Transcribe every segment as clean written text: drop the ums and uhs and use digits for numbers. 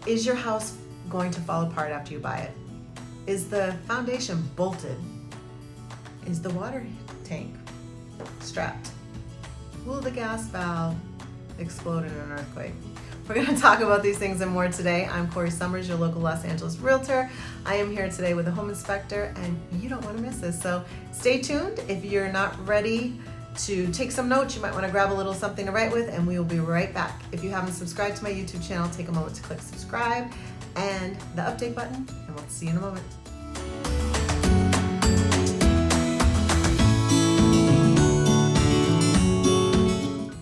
Is your house going to fall apart after you buy it? Is the foundation bolted? Is the water tank strapped? Will the gas valve explode in an earthquake? We're going to talk about these things and more today. I'm Corrie Sommers, your local Los Angeles Realtor. I am here today with a home inspector, and you don't want to miss this. So stay tuned. If you're not ready to take some notes, you might want to grab a little something to write with, and we will be right back. If you haven't subscribed to my YouTube channel, take a moment to click subscribe and the update button, and we'll see you in a moment.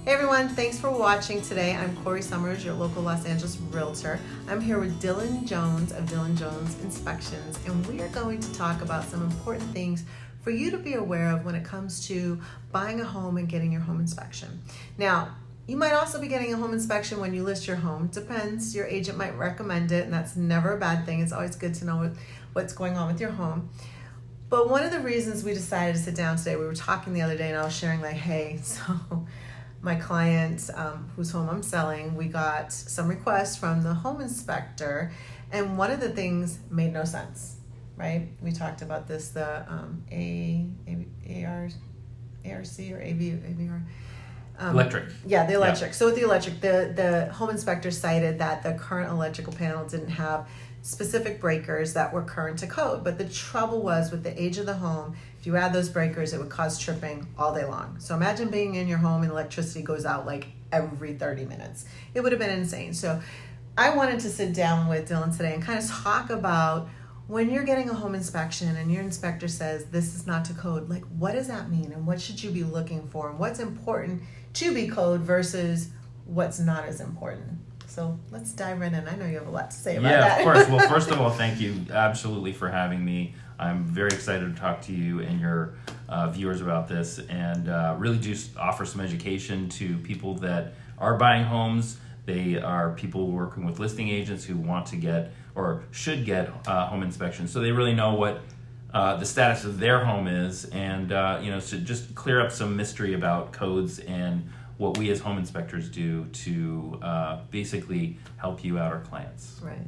Hey everyone, thanks for watching today. I'm Corrie Sommers, your local Los Angeles Realtor. I'm here with Dylan Jones of Dylan Jones Inspections, and we are going to talk about some important things for you to be aware of when it comes to buying a home and getting your home inspection. Now, you might also be getting a home inspection when you list your home. Depends, your agent might recommend it, and that's never a bad thing. It's always good to know what's going on with your home. But one of the reasons we decided to sit down today, we were talking the other day and I was sharing like, hey, so my client whose home I'm selling, we got some requests from the home inspector, and one of the things made no sense, right? We talked about this, the ARC or AVR. Electric. Yeah, the electric. Yeah. So with the electric, the home inspector cited that the current electrical panel didn't have specific breakers that were current to code. But the trouble was with the age of the home, if you add those breakers, it would cause tripping all day long. So imagine being in your home and electricity goes out like every 30 minutes. It would have been insane. So I wanted to sit down with Dylan today and kind of talk about when you're getting a home inspection and your inspector says this is not to code, like what does that mean and what should you be looking for and what's important to be code versus what's not as important. So let's dive right in. I know you have a lot to say about that. Yeah, of course. Well, first of all, thank you absolutely for having me. I'm very excited to talk to you and your viewers about this, and really just offer some education to people that are buying homes. They are people working with listing agents who want to get or should get home inspections, so they really know what the status of their home is, and so just clear up some mystery about codes and what we as home inspectors do to basically help you out, our clients. Right.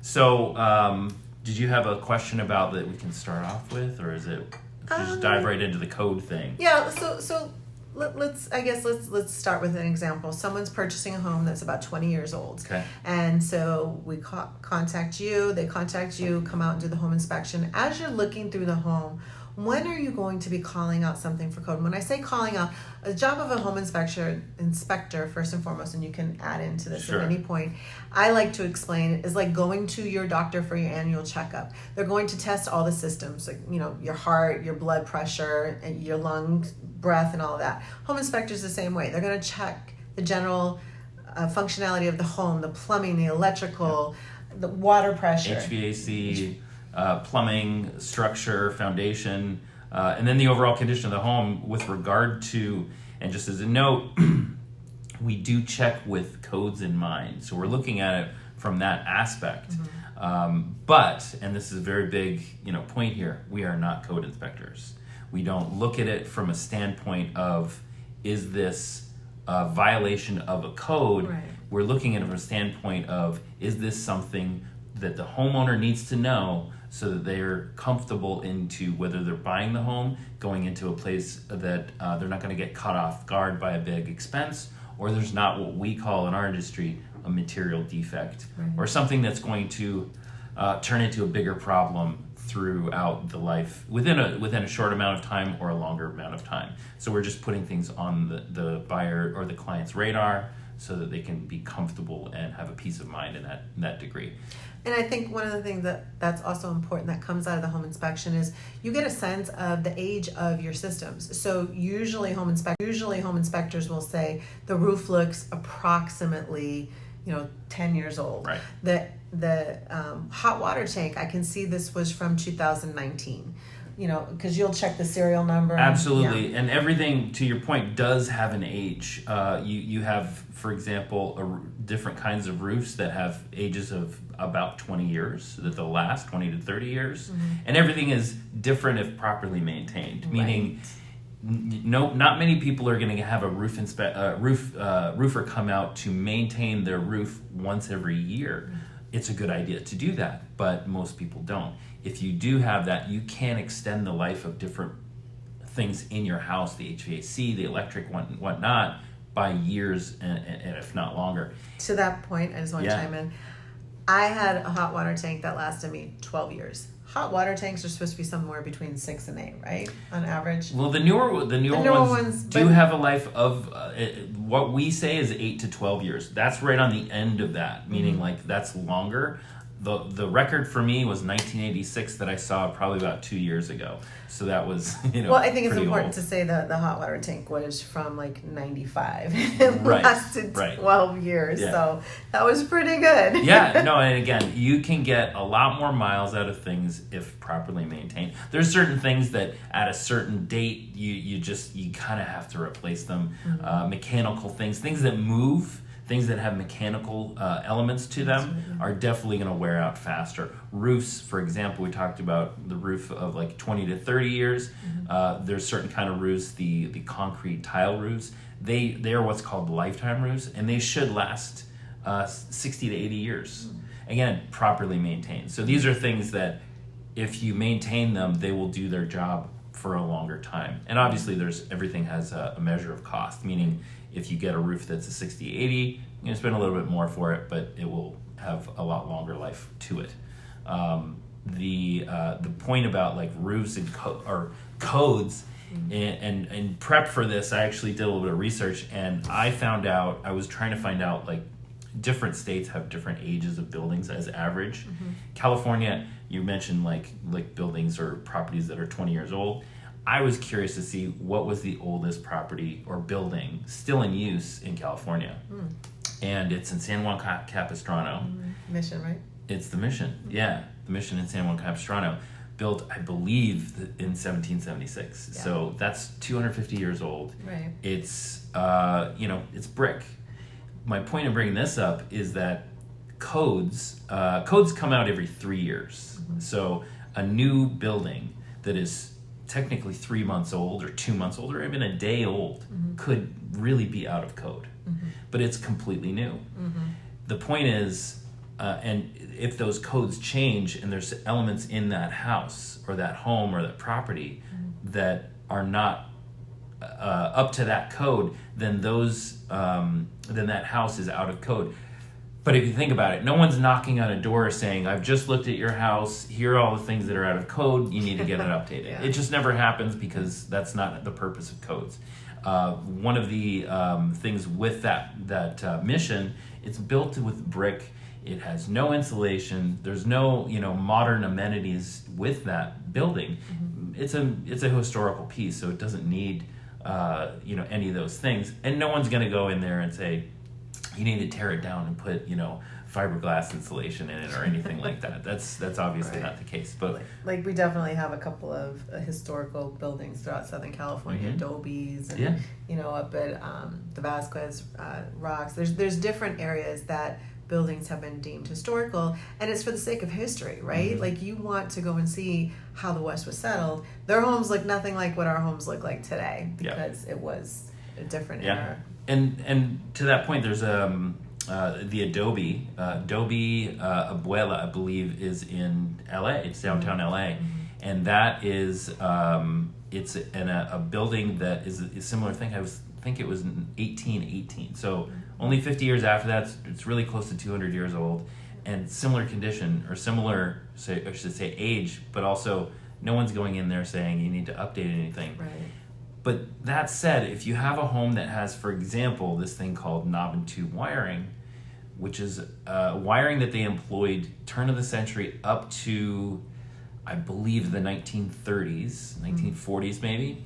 So, did you have a question about that we can start off with, or is it just dive right into the code thing? Yeah. So let's start with an example. Someone's purchasing a home that's about 20 years old. Okay. And so we contact you, they contact you, come out and do the home inspection. As you're looking through the home, when are you going to be calling out something for code? When I say calling out, a job of a home inspector first and foremost, and you can add into this Sure. at any point, I like to explain it is like going to your doctor for your annual checkup. They're going to test all the systems, like your heart, your blood pressure, and your lungs, breath, and all of that. Home inspectors the same way. They're going to check the general functionality of the home, the plumbing, the electrical, the water pressure, HVAC, plumbing, structure, foundation, and then the overall condition of the home with regard to, and just as a note, we do check with codes in mind. So we're looking at it from that aspect. Mm-hmm. But, and this is a very big point here, we are not code inspectors. We don't look at it from a standpoint of, is this a violation of a code? Right. We're looking at it from a standpoint of, is this something that the homeowner needs to know so that they're comfortable into whether they're buying the home, going into a place that they're not going to get caught off guard by a big expense, or there's not what we call in our industry a material defect, right, or something that's going to turn into a bigger problem throughout the life within a short amount of time or a longer amount of time. So we're just putting things on the buyer or the client's radar so that they can be comfortable and have a peace of mind in that degree. And I think one of the things that's also important that comes out of the home inspection is you get a sense of the age of your systems. So usually home inspectors will say the roof looks approximately 10 years old. Right. The hot water tank, I can see this was from 2019. Because you'll check the serial number. Absolutely, and everything, to your point, does have an age. You have, for example, different kinds of roofs that have ages of about 20 years, that they'll last 20 to 30 years, mm-hmm, and everything is different if properly maintained, meaning no, not many people are going to have a roofer come out to maintain their roof once every year. It's a good idea to do that, but most people don't. If you do have that, you can extend the life of different things in your house, the HVAC, the electric, whatnot, by years and if not longer. To that point, I just want to Yeah. chime in. I had a hot water tank that lasted me 12 years. Hot water tanks are supposed to be somewhere between 6 and 8, right? On average. Well, the newer ones do have a life of what we say is 8 to 12 years. That's right on the end of that, meaning like that's longer. The record for me was 1986 that I saw probably about 2 years ago. So that was, Well, I think it's pretty important old. to say that the hot water tank was from like 95. It Right, lasted right. 12 years. Yeah. So that was pretty good. Yeah, no, and again, you can get a lot more miles out of things if properly maintained. There's certain things that at a certain date you kind of have to replace them. Mechanical things that move, things that have mechanical elements to them are definitely going to wear out faster. Roofs, for example, we talked about the roof of like 20 to 30 years. There's certain kind of roofs, the concrete tile roofs. They are what's called lifetime roofs, and they should last 60 to 80 years. Again, properly maintained. So these are things that if you maintain them, they will do their job for a longer time. And obviously everything has a measure of cost, meaning if you get a roof that's a 60, 80, you're going to spend a little bit more for it, but it will have a lot longer life to it. The point about like roofs and codes, and prep for this, I actually did a little bit of research, and I was trying to find out like different states have different ages of buildings as average. California, you mentioned like buildings or properties that are 20 years old. I was curious to see what was the oldest property or building still in use in California. And it's in San Juan Capistrano. Mission, right? It's the Mission. Yeah, the Mission in San Juan Capistrano, built, I believe, in 1776. Yeah. So that's 250 years old. Right. It's it's brick. My point in bringing this up is that codes come out every 3 years. So a new building that is technically 3 months old or 2 months old or even a day old could really be out of code, but it's completely new. The point is, and if those codes change and there's elements in that house or that home or that property that are not up to that code, then then that house is out of code. But if you think about it, no one's knocking on a door saying, I've just looked at your house, here are all the things that are out of code, you need to get it updated. Yeah. It just never happens because that's not the purpose of codes. One of the things with that mission, it's built with brick, it has no insulation, there's no modern amenities with that building. It's a historical piece, so it doesn't need any of those things. And no one's gonna go in there and say, you need to tear it down and put, fiberglass insulation in it or anything like that. That's obviously not the case. But like we definitely have a couple of historical buildings throughout Southern California, Adobe's, and up at the Vasquez Rocks. There's different areas that buildings have been deemed historical, and it's for the sake of history, right? Like you want to go and see how the West was settled. Their homes look nothing like what our homes look like today because it was a different era. And to that point, there's the Adobe Abuela, I believe, is in LA. It's downtown LA, and that is it's in a building that is a similar thing. I think it was in 1818. So only 50 years after that, it's really close to 200 years old, and similar condition or similar, I should say, age, but also no one's going in there saying you need to update anything. Right. But that said, if you have a home that has, for example, this thing called knob and tube wiring, which is wiring that they employed turn of the century up to, I believe, the 1930s, 1940s maybe.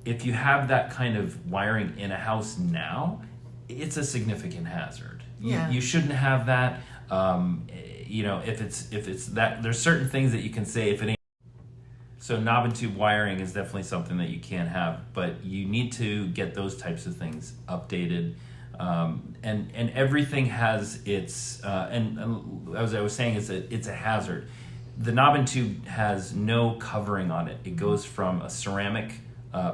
If you have that kind of wiring in a house now, it's a significant hazard. You shouldn't have that. If it's that, there's certain things that you can say if it ain't. So knob and tube wiring is definitely something that you can't have, but you need to get those types of things updated. And everything has its, and as I was saying, it's a hazard. The knob and tube has no covering on it. It goes from a ceramic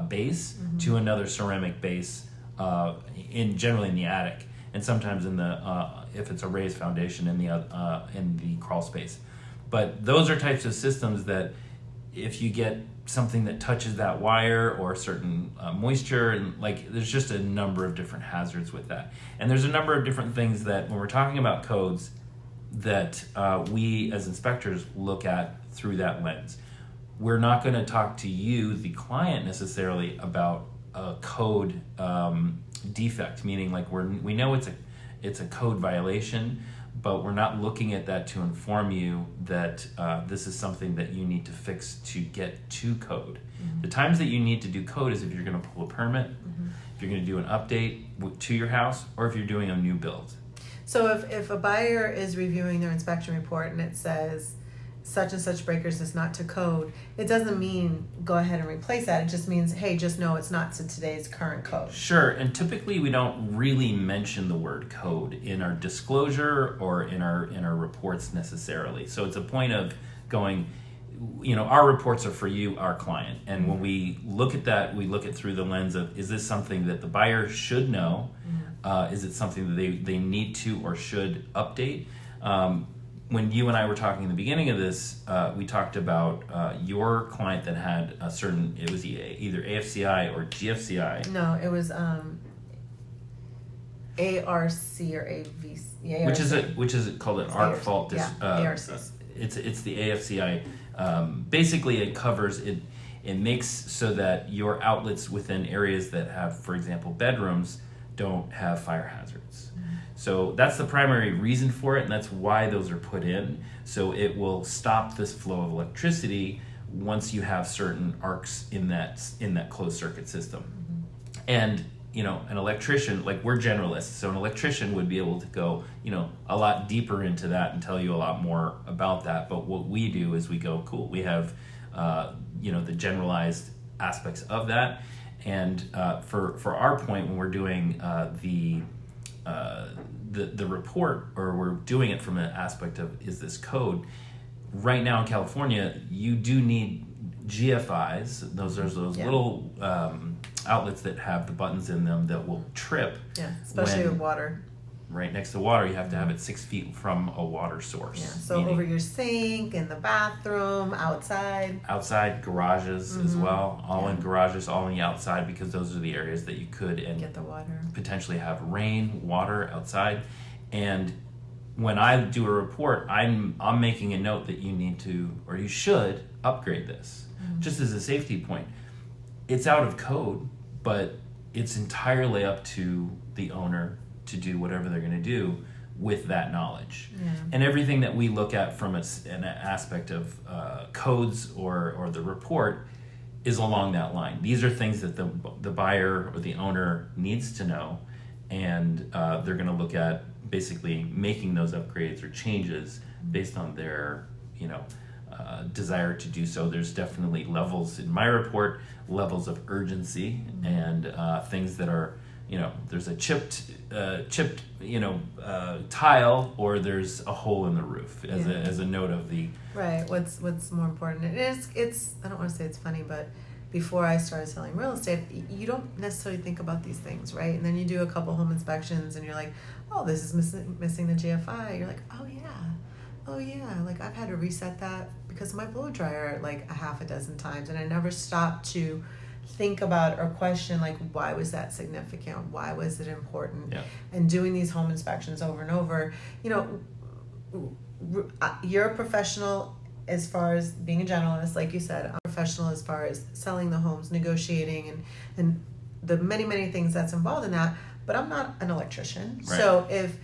base to another ceramic base, generally in the attic, and sometimes in the if it's a raised foundation in the crawl space. But those are types of systems that if you get something that touches that wire or certain moisture, and like there's just a number of different hazards with that. And there's a number of different things that when we're talking about codes that we as inspectors look at through that lens. We're not going to talk to you, the client, necessarily about a code defect, meaning like we know it's a code violation, but we're not looking at that to inform you that this is something that you need to fix to get to code. The times that you need to do code is if you're going to pull a permit, if you're going to do an update to your house, or if you're doing a new build. So if a buyer is reviewing their inspection report and it says such and such breakers is not to code, it doesn't mean go ahead and replace that. It just means, hey, just know it's not to today's current code. Sure, and typically we don't really mention the word code in our disclosure or in our reports necessarily. So it's a point of going, our reports are for you, our client. And when we look at that, we look at through the lens of, is this something that the buyer should know? Is it something that they need to or should update? When you and I were talking in the beginning of this, we talked about your client that had a certain, it was either AFCI or GFCI. No, it was ARC or AVC. Yeah, Which is called an ARC fault. ARCs. It's the AFCI. Basically, it covers it. It makes so that your outlets within areas that have, for example, bedrooms, don't have fire hazards. So that's the primary reason for it, and that's why those are put in. So it will stop this flow of electricity once you have certain arcs in that closed circuit system. And an electrician, like we're generalists, so an electrician would be able to go a lot deeper into that and tell you a lot more about that. But what we do is we go, cool, we have the generalized aspects of that. And for our point, when we're doing the report, or we're doing it from an aspect of, is this code? Right now in California, you do need GFIs. Those little outlets that have the buttons in them that will trip. Yeah, especially with water. Right next to water, you have to have it 6 feet from a water source. Yeah, so over your sink, in the bathroom, outside. Outside, garages as well. All in garages, all in the outside, because those are the areas that you could get the water. Potentially have rain, water outside. And when I do a report, I'm making a note that you need to, or you should, upgrade this. Just as a safety point. It's out of code, but it's entirely up to the owner to do whatever they're going to do with that knowledge. Yeah. And everything that we look at from an aspect of codes or the report is along that line. These are things that the buyer or the owner needs to know, and they're going to look at basically making those upgrades or changes based on their desire to do so. There's definitely levels in my report, levels of urgency, and things that are, there's a chipped tile, or there's a hole in the roof as a note of the right. What's more important? It's I don't want to say it's funny, but before I started selling real estate, you don't necessarily think about these things, right? And then you do a couple home inspections, and you're like, oh, this is missing the GFI. You're like, oh yeah, like I've had to reset that because of my blow dryer like a half a dozen times, and I never stopped to think about or question, like, why was that significant? Why was it important? Yeah. And doing these home inspections over and over, you're a professional as far as being a generalist, like you said. I'm a professional as far as selling the homes, negotiating, and the many things that's involved in that, but I'm not an electrician. Right. So if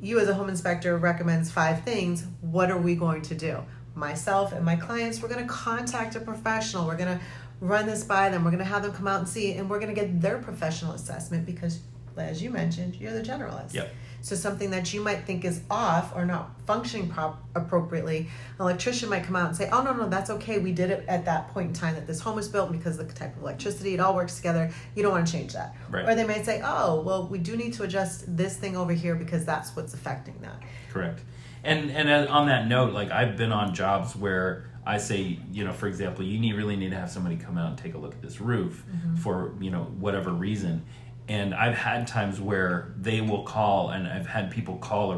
you as a home inspector recommends 5 things, what are we going to do? Myself and my clients, we're going to contact a professional. We're going to run this by them. We're going to have them come out and see, and we're going to get their professional assessment because, as you mentioned, you're the generalist. Yep. So something that you might think is off or not functioning appropriately, an electrician might come out and say, oh, no, that's okay. We did it at that point in time that this home was built because of the type of electricity. It all works together. You don't want to change that. Right. Or they might say, oh, well, we do need to adjust this thing over here because that's what's affecting that. Correct. And on that note, like I've been on jobs where I say, for example, you really need to have somebody come out and take a look at this roof for, whatever reason. And I've had times where they will call, and I've had people call a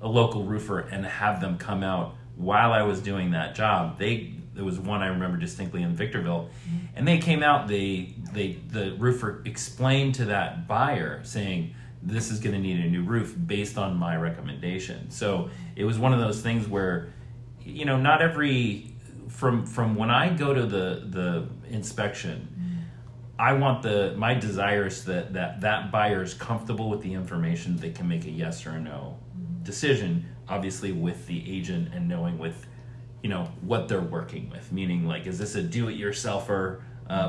local roofer, and have them come out while I was doing that job. There was one I remember distinctly in Victorville, and they came out. The roofer explained to that buyer, saying, "This is going to need a new roof based on my recommendation." So it was one of those things where, not every from when I go to the inspection, I want my desire is that buyer is comfortable with the information. They can make a yes or a no decision, obviously with the agent, and knowing with what they're working with, meaning like, is this a do-it-yourselfer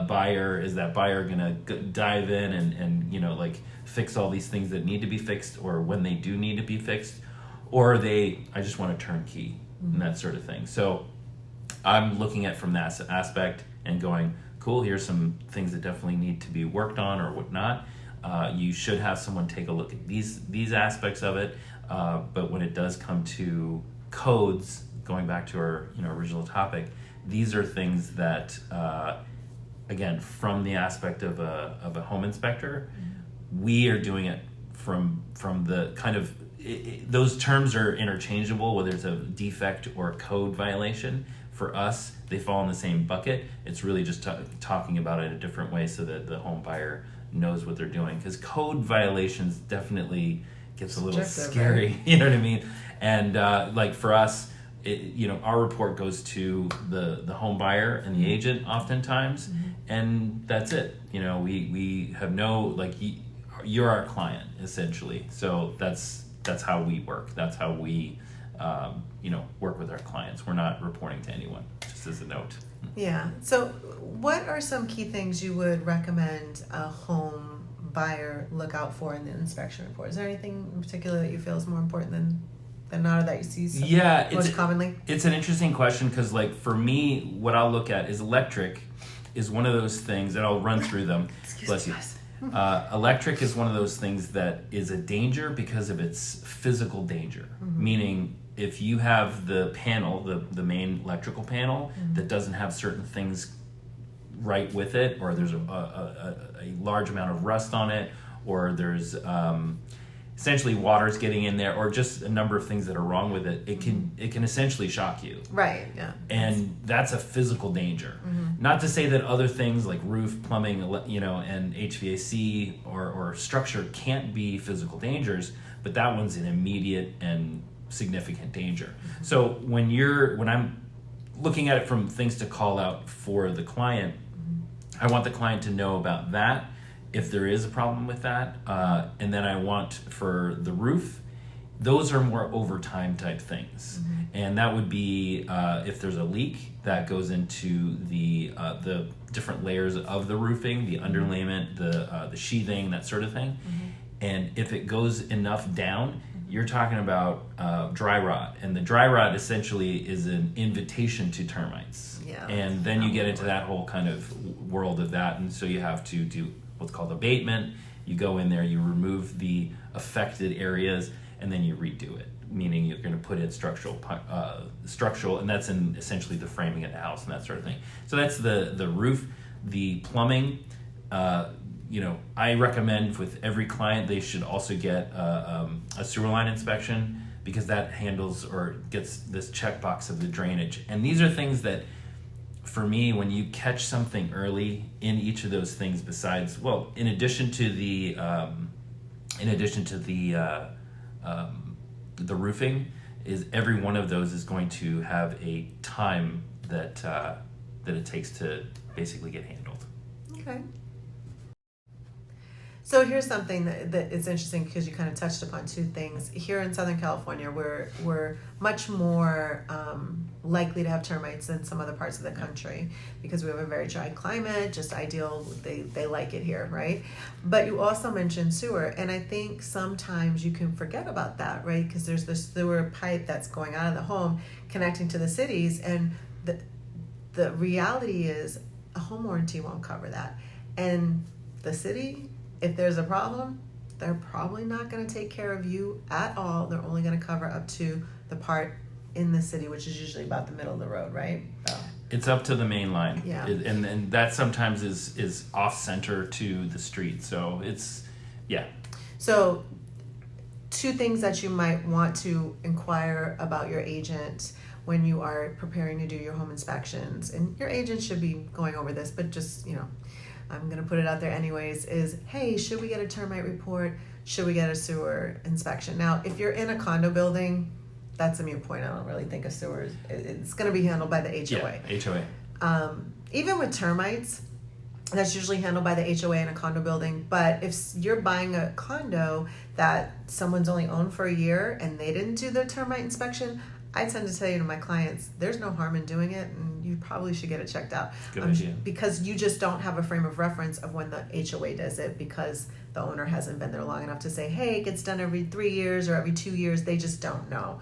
buyer? Is that buyer gonna dive in and like fix all these things that need to be fixed, or when they do need to be fixed, or I just want a turnkey and that sort of thing. So I'm looking at from that aspect and going, cool, here's some things that definitely need to be worked on or whatnot. You should have someone take a look at these aspects of it. But when it does come to codes, going back to our original topic, these are things that, again, from the aspect of a home inspector, we are doing it from the kind of, those terms are interchangeable, whether it's a defect or a code violation. For us, they fall in the same bucket. It's really just talking about it a different way so that the home buyer knows what they're doing. Because code violations definitely gets a little scary, right? You know what I mean? And like for us, our report goes to the home buyer and the agent oftentimes, and that's it. We have no, like, you're our client essentially. So that's how we work. That's how we work with our clients. We're not reporting to anyone, just as a note. Yeah. So what are some key things you would recommend a home buyer look out for in the inspection report? Is there anything in particular that you feel is more important than not, or that you see most commonly? It's an interesting question, because like for me, what I'll look at is electric is one of those things, and I'll run through them. Bless you. Electric is one of those things that is a danger because of its physical danger. Meaning, if you have the panel, the main electrical panel, that doesn't have certain things right with it, or there's a large amount of rust on it, or there's essentially water's getting in there, or just a number of things that are wrong with it, it can essentially shock you. Right, yeah. And that's a physical danger. Not to say that other things like roof, plumbing, and HVAC or structure can't be physical dangers, but that one's an immediate and significant danger. So when I'm looking at it from things to call out for the client, I want the client to know about that, if there is a problem with that. And then I want for the roof, those are more overtime type things. And that would be if there's a leak that goes into the different layers of the roofing, the underlayment, the sheathing, that sort of thing. And if it goes enough down, you're talking about dry rot. And the dry rot essentially is an invitation to termites. Yeah, and then you get into that whole kind of world of that. And so you have to do what's called abatement. You go in there, you remove the affected areas, and then you redo it. Meaning you're going to put in structural, and that's in essentially the framing of the house and that sort of thing. So that's the roof. The plumbing, I recommend with every client they should also get a sewer line inspection, because that handles or gets this checkbox of the drainage. And these are things that, for me, when you catch something early in each of those things, besides, well, in addition to the roofing, is every one of those is going to have a time that it takes to basically get handled. Okay. So here's something that is interesting, because you kind of touched upon two things. Here in Southern California, we're much more likely to have termites than some other parts of the country, because we have a very dry climate, just ideal. They like it here, right? But you also mentioned sewer, and I think sometimes you can forget about that, right? Because there's the sewer pipe that's going out of the home connecting to the cities, and the reality is a home warranty won't cover that. And the city, if there's a problem, they're probably not going to take care of you at all. They're only going to cover up to the part in the city, which is usually about the middle of the road, right? Oh. It's up to the main line. Yeah. And that sometimes is off center to the street. So it's, yeah. So 2 things that you might want to inquire about your agent when you are preparing to do your home inspections, and your agent should be going over this, but just, I'm going to put it out there anyways, is, hey, should we get a termite report? Should we get a sewer inspection? Now, if you're in a condo building, that's a moot point. I don't really think a sewer it's going to be handled by the HOA. Yeah, HOA. Even with termites, that's usually handled by the HOA in a condo building. But if you're buying a condo that someone's only owned for a year and they didn't do the termite inspection, I tend to tell my clients, there's no harm in doing it, and you probably should get it checked out. Good idea. Because you just don't have a frame of reference of when the HOA does it, because the owner hasn't been there long enough to say, hey, it gets done every 3 years or every 2 years. They just don't know.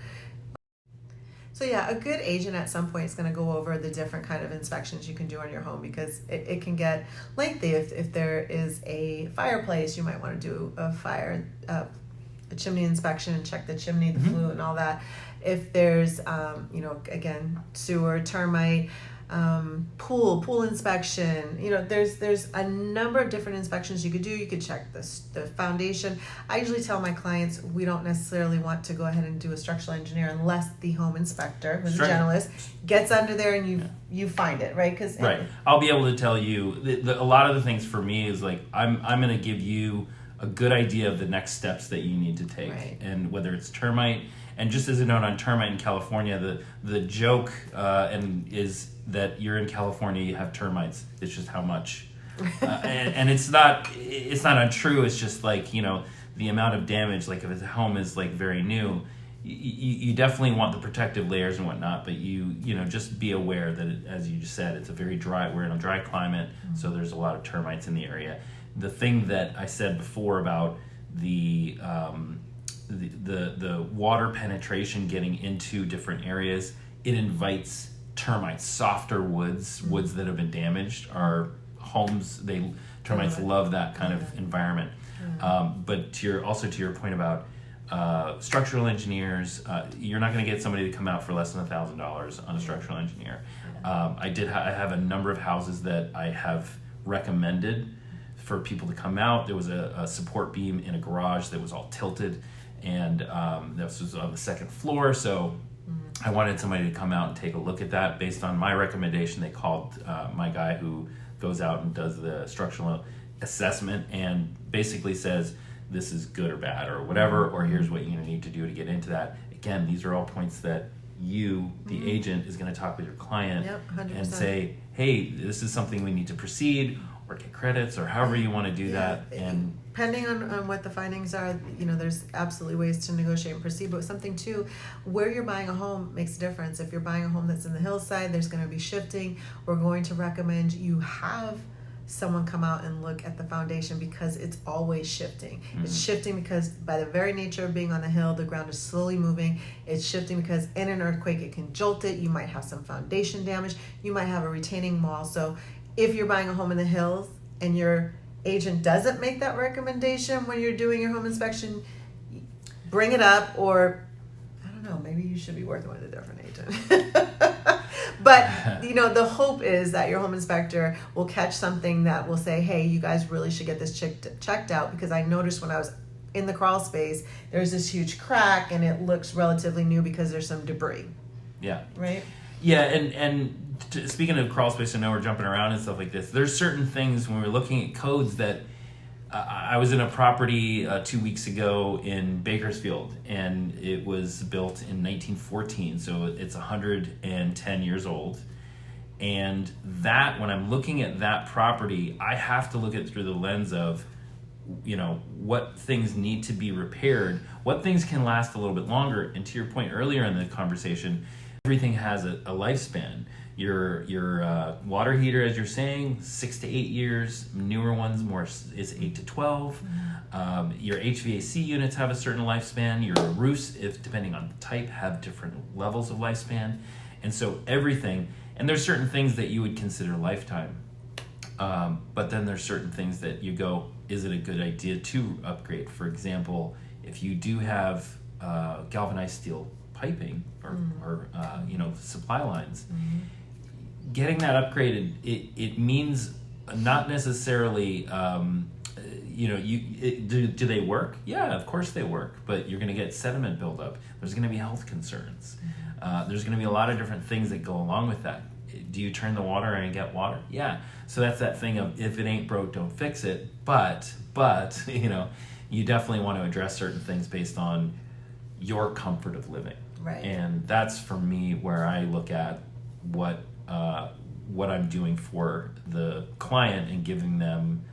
So yeah, a good agent at some point is going to go over the different kind of inspections you can do on your home, because it can get lengthy. If there is a fireplace, you might want to do a chimney inspection and check the chimney, the flue, and all that. If there's, again, sewer, termite, pool inspection, there's a number of different inspections you could do. You could check the foundation. I usually tell my clients we don't necessarily want to go ahead and do a structural engineer unless the home inspector, who's a generalist, gets under there and you find it, right? Right. I'll be able to tell you a lot of the things for me is like I'm going to give you a good idea of the next steps that you need to take, and whether it's termite. And just as a note on termite in California, the joke is that you're in California, you have termites. It's just how much, and it's not untrue. It's just like the amount of damage. Like if a home is like very new, you definitely want the protective layers and whatnot. But just be aware that as you just said, it's a very dry. We're in a dry climate, so there's a lot of termites in the area. The thing that I said before about the water penetration getting into different areas, it invites termites. Softer woods that have been damaged are homes. Termites love that kind of environment. But to your point about structural engineers, you're not going to get somebody to come out for less than $1,000 on a structural engineer. I have a number of houses that I have recommended for people to come out. There was a support beam in a garage that was all tilted, and this was on the second floor, so I wanted somebody to come out and take a look at that. Based on my recommendation, they called my guy who goes out and does the structural assessment and basically says this is good or bad or whatever, or here's what you're going to need to do to get into that. Again, these are all points that you, the agent, is going to talk with your client and say, hey, this is something we need to proceed or get credits or however you want to do that. And depending on what the findings are, there's absolutely ways to negotiate and proceed. But something too, where you're buying a home makes a difference. If you're buying a home that's in the hillside, there's going to be shifting. We're going to recommend you have someone come out and look at the foundation, because it's always shifting. It's shifting because by the very nature of being on the hill, the ground is slowly moving. It's shifting because in an earthquake, it can jolt it. You might have some foundation damage. You might have a retaining wall. So if you're buying a home in the hills and your agent doesn't make that recommendation when you're doing your home inspection, bring it up, or I don't know, maybe you should be working with a different agent. But the hope is that your home inspector will catch something that will say, hey, you guys really should get this checked out, because I noticed when I was in the crawl space, there's this huge crack and it looks relatively new because there's some debris. Yeah. Right? Yeah, and speaking of crawl space, I know we're jumping around and stuff like this. There's certain things when we're looking at codes that I was in a property 2 weeks ago in Bakersfield, and it was built in 1914, so it's 110 years old. And that, when I'm looking at that property, I have to look at it through the lens of, what things need to be repaired, what things can last a little bit longer. And to your point earlier in the conversation, everything has a lifespan. Your water heater, as you're saying, 6 to 8 years. Newer ones is 8 to 12. Your HVAC units have a certain lifespan. Your roofs, depending on the type, have different levels of lifespan. And so everything, and there's certain things that you would consider lifetime. But then there's certain things that you go, is it a good idea to upgrade? For example, if you do have galvanized steel piping or supply lines. Getting that upgraded, it means not necessarily, do they work? Yeah, of course they work, but you're going to get sediment buildup. There's going to be health concerns. There's going to be a lot of different things that go along with that. Do you turn the water on and get water? Yeah. So that's that thing of if it ain't broke, don't fix it. But you definitely want to address certain things based on your comfort of living. Right. And that's for me where I look at what I'm doing for the client and giving them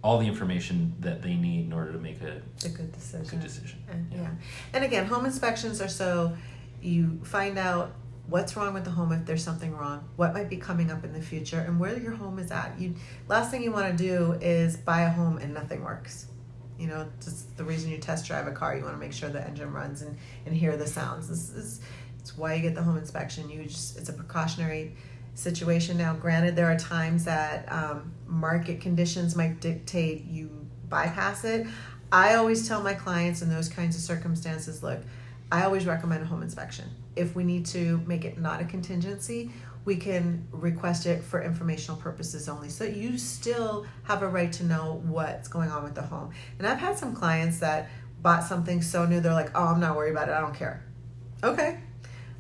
all the information that they need in order to make a good decision. And again, home inspections are so you find out what's wrong with the home, if there's something wrong, what might be coming up in the future, and where your home is at. Last thing you want to do is buy a home and nothing works. Just the reason you test drive a car, you want to make sure the engine runs and hear the sounds. It's why you get the home inspection. It's a precautionary situation. Now, granted, there are times that market conditions might dictate you bypass it. I always tell my clients in those kinds of circumstances, look, I always recommend a home inspection. If we need to make it not a contingency, we can request it for informational purposes only. So you still have a right to know what's going on with the home. And I've had some clients that bought something so new, they're like, oh, I'm not worried about it, I don't care. Okay.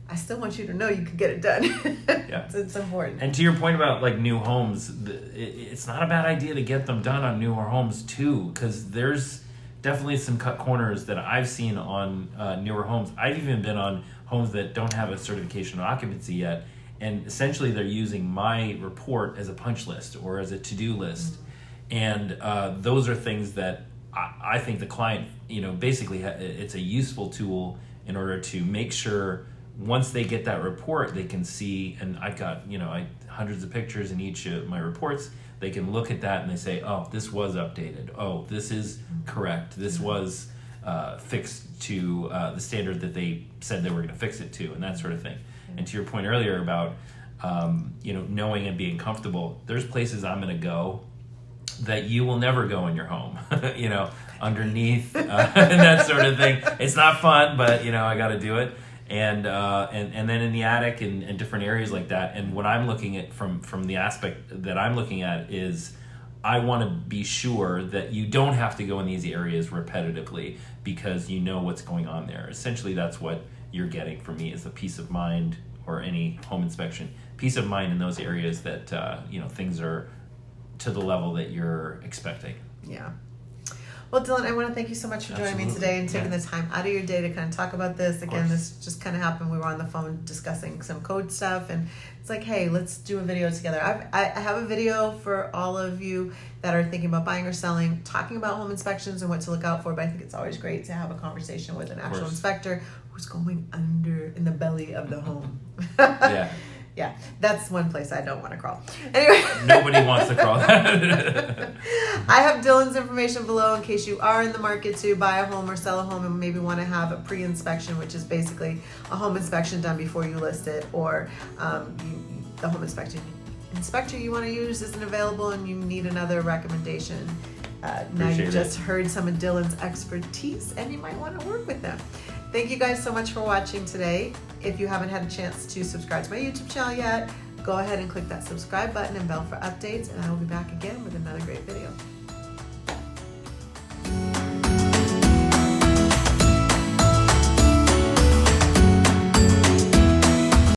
I still want you to know you can get it done. Yeah. It's important. And to your point about like new homes, it's not a bad idea to get them done on newer homes too, because there's definitely some cut corners that I've seen on newer homes. I've even been on homes that don't have a certification of occupancy yet, and essentially they're using my report as a punch list or as a to-do list. And those are things that I think the client, basically it's a useful tool in order to make sure once they get that report, they can see, and I've got, hundreds of pictures in each of my reports. They can look at that and they say, oh, this was updated. Oh, this is correct. This was fixed to the standard that they said they were going to fix it to, and that sort of thing. And to your point earlier about, knowing and being comfortable, there's places I'm going to go that you will never go in your home, underneath and that sort of thing. It's not fun, but, I got to do it. And then in the attic and different areas like that. And what I'm looking at from the aspect that I'm looking at is I want to be sure that you don't have to go in these areas repetitively because you know what's going on there. Essentially, that's what you're getting from me is the peace of mind, or any home inspection, peace of mind in those areas that things are to the level that you're expecting. Yeah. Well, Dylan, I want to thank you so much for joining me today and taking the time out of your day to kind of talk about this. Again, this just kind of happened. We were on the phone discussing some code stuff, and it's like, hey, let's do a video together. I have a video for all of you that are thinking about buying or selling, talking about home inspections and what to look out for, but I think it's always great to have a conversation with an actual inspector who's going under in the belly of the home. Yeah. Yeah, that's one place I don't want to crawl. Anyway. Nobody wants to crawl that. I have Dylan's information below in case you are in the market to buy a home or sell a home and maybe want to have a pre-inspection, which is basically a home inspection done before you list it, or the home inspector you want to use isn't available and you need another recommendation. Now you just heard some of Dylan's expertise and you might want to work with them. Thank you guys so much for watching today. If you haven't had a chance to subscribe to my YouTube channel yet, go ahead and click that subscribe button and bell for updates, and I will be back again with another great video.